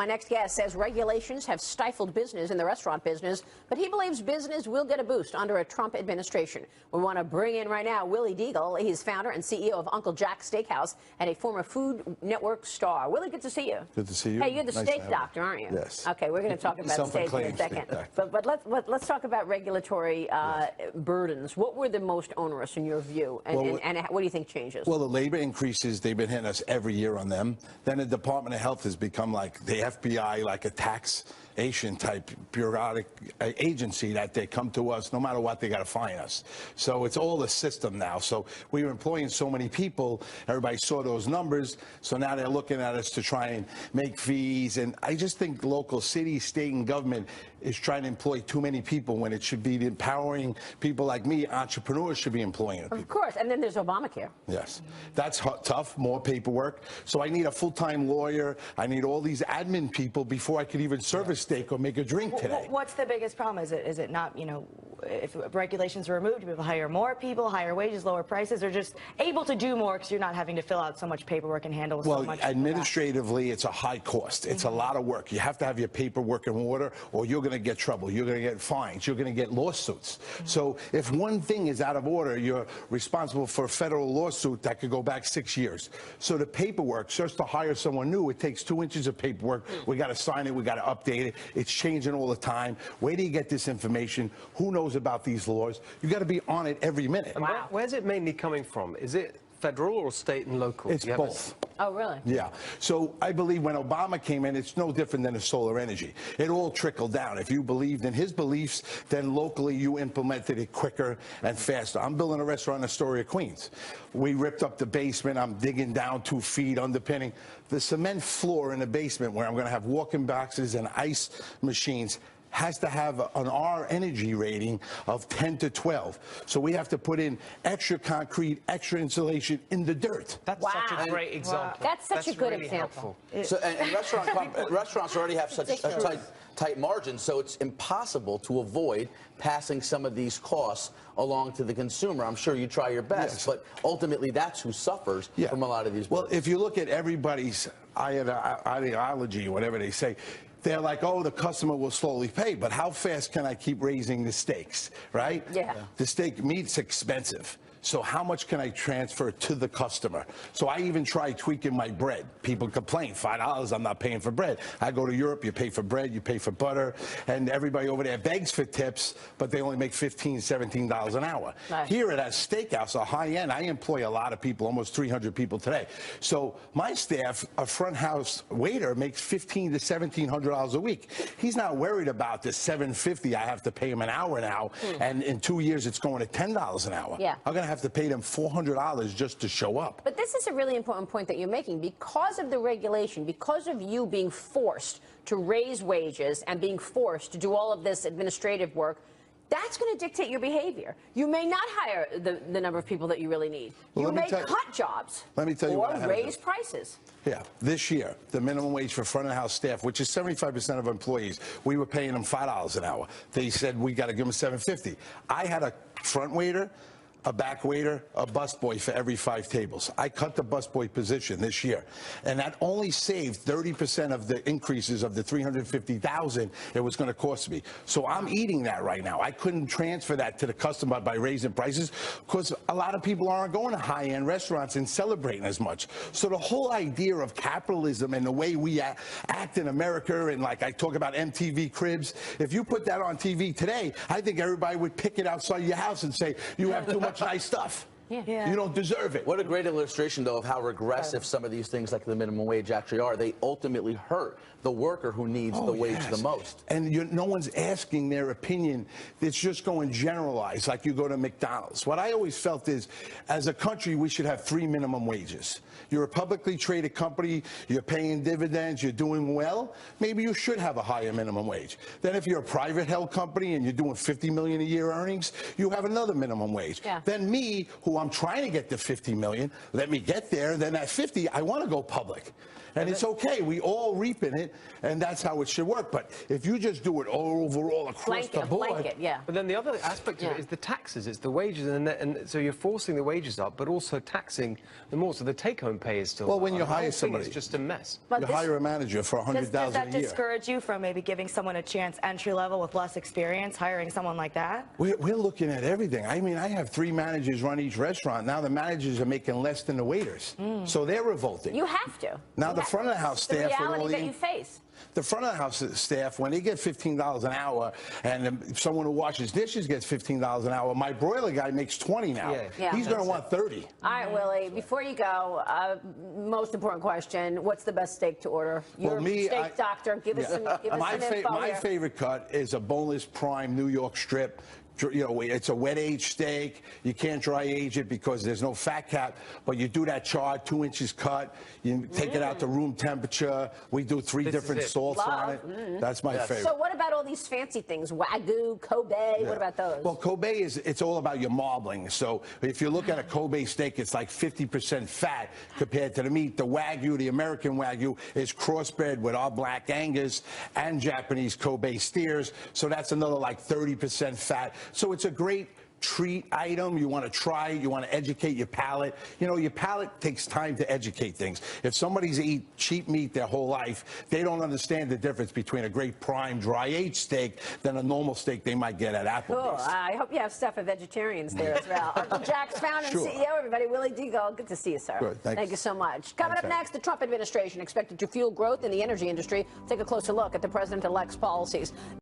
My next guest says regulations have stifled business in the restaurant business, but he believes business will get a boost under a Trump administration. We want to bring in right now Willie Deagle. He's founder and CEO of Uncle Jack's Steakhouse and a former Food Network star. Willie, good to see you. Good to see you. Hey, you're the nice steak doctor, aren't you? Yes. Okay, we're going to talk about steak in a second. But let's talk about regulatory burdens. What were the most onerous in your view, and what do you think changes? Well, the labor increases, they've been hitting us every year on them. Then the Department of Health has become like the FBI, like a taxation type bureaucratic agency that they come to us no matter what, they got to fine us. So it's all the system now. So we were employing so many people, everybody saw those numbers, so now they're looking at us to try and make fees. And I just think local city, state, and government is trying to employ too many people when it should be empowering people like me. Entrepreneurs should be employing people. Of course, and then there's Obamacare. Yes, that's tough, more paperwork. So I need a full-time lawyer, I need all these admin people before I could even serve a steak or make a drink today. What's the biggest problem? Is it not, if regulations are removed, people hire more people, higher wages, lower prices, or just able to do more because you're not having to fill out so much paperwork and handle so much? Well, administratively, it's a high cost. It's a lot of work. You have to have your paperwork in order, or you're going to get trouble. You're going to get fines. You're going to get lawsuits. So if one thing is out of order, you're responsible for a federal lawsuit that could go back 6 years. So the paperwork, just to hire someone new, it takes 2 inches of paperwork. We got to sign it. We got to update it. It's changing all the time. Where do you get this information? Who knows about these laws? You got to be on it every minute. Wow. Where's it mainly coming from? Is it federal or state and local? It's both. Oh, really? Yeah. So I believe when Obama came in, it's no different than a solar energy. It all trickled down. If you believed in his beliefs, then locally you implemented it quicker and faster. I'm building a restaurant in Astoria, Queens. We ripped up the basement. I'm digging down 2 feet, underpinning. The cement floor in the basement where I'm going to have walk-in boxes and ice machines has to have an R energy rating of 10 to 12. So we have to put in extra concrete, extra insulation in the dirt. That's such a great example. That's such a good really example. So, and restaurants already have such tight margins, so it's impossible to avoid passing some of these costs along to the consumer. I'm sure you try your best, but ultimately that's who suffers from a lot of these burdens. Well, if you look at everybody's ideology, whatever they say, they're like, oh, the customer will slowly pay, but how fast can I keep raising the stakes, right? Yeah. The steak meat's expensive. So how much can I transfer to the customer? So I even try tweaking my bread. People complain, $5, I'm not paying for bread. I go to Europe, you pay for bread, you pay for butter, and everybody over there begs for tips, but they only make $15, $17 an hour. Right. Here at that steakhouse, a high end, I employ a lot of people, almost 300 people today. So my staff, a front house waiter, makes $1,500 to $1,700 a week. He's not worried about the $7.50 I have to pay him an hour now, and in 2 years it's going to $10 an hour. Yeah. I'm going to have to pay them $400 just to show up. But this is a really important point that you're making. Because of the regulation, because of you being forced to raise wages and being forced to do all of this administrative work, that's going to dictate your behavior. You may not hire the number of people that you really need. Well, you may cut jobs. Let me tell you or raise prices. Yeah, this year, the minimum wage for front of house staff, which is 75% of employees, we were paying them $5 an hour. They said we got to give them $7.50. I had a front waiter, a back waiter, a busboy for every 5 tables. I cut the busboy position this year, and that only saved 30% of the increases of the $350,000 it was going to cost me. So I'm eating that right now. I couldn't transfer that to the customer by raising prices because a lot of people aren't going to high-end restaurants and celebrating as much. So the whole idea of capitalism and the way we act in America, and like I talk about MTV Cribs, if you put that on TV today, I think everybody would pick it outside your house and say, you have too much nice stuff. Yeah. You don't deserve it. What a great illustration, though, of how regressive some of these things like the minimum wage actually are. They ultimately hurt the worker who needs the wage the most. And no one's asking their opinion. It's just going generalized, like you go to McDonald's. What I always felt is, as a country, we should have 3 minimum wages. You're a publicly traded company, you're paying dividends, you're doing well, maybe you should have a higher minimum wage. Then if you're a private held company and you're doing $50 million a year earnings, you have another minimum wage. Yeah. Then me, who who I'm trying to get to 50 million. Let me get there. Then at 50, I want to go public. And it's okay. We all reap in it, and that's how it should work. But if you just do it overall across the board. Blanket, yeah. But then the other aspect of it is the taxes. It's the wages, and so you're forcing the wages up, but also taxing them more. So the take-home pay is still. Well, when you the whole hire thing somebody, is just a mess. But you hire a manager for $100,000 Does that a year. discourage you from maybe giving someone a chance entry level with less experience, hiring someone like that? We're looking at everything. I mean, I have 3 managers run each restaurant. Now the managers are making less than the waiters. So they're revolting. You have to. Now the front of the house staff. The reality that you face. The front of the house staff, when they get $15 an hour, and someone who washes dishes gets $15 an hour, my broiler guy makes 20 now. Yeah. He's going to want 30. All right, Willie, before you go, most important question, what's the best steak to order? You're a steak doctor. Give us some info My here. favorite cut is a boneless prime New York strip. You know, it's a wet aged steak. You can't dry age it because there's no fat cap, but you do that char, 2 inches cut. You take it out to room temperature. We do 3 different salts on it. That's my favorite. So what about all these fancy things? Wagyu, Kobe, what about those? Well, Kobe it's all about your marbling. So if you look at a Kobe steak, it's like 50% fat compared to the meat. The Wagyu, the American Wagyu, is crossbred with our Black Angus and Japanese Kobe steers. So that's another like 30% fat. So it's a great treat item. You want to try it. You want to educate your palate. You know, your palate takes time to educate things. If somebody's eat cheap meat their whole life, they don't understand the difference between a great prime dry aged steak than a normal steak they might get at Applebee's. Cool. I hope you have stuff for vegetarians there as well. Uncle Jack's founder and CEO, everybody. Willie Deagle, good to see you, sir. Good, Thank you so much. Coming up next, the Trump administration expected to fuel growth in the energy industry. Take a closer look at the president-elect's policies.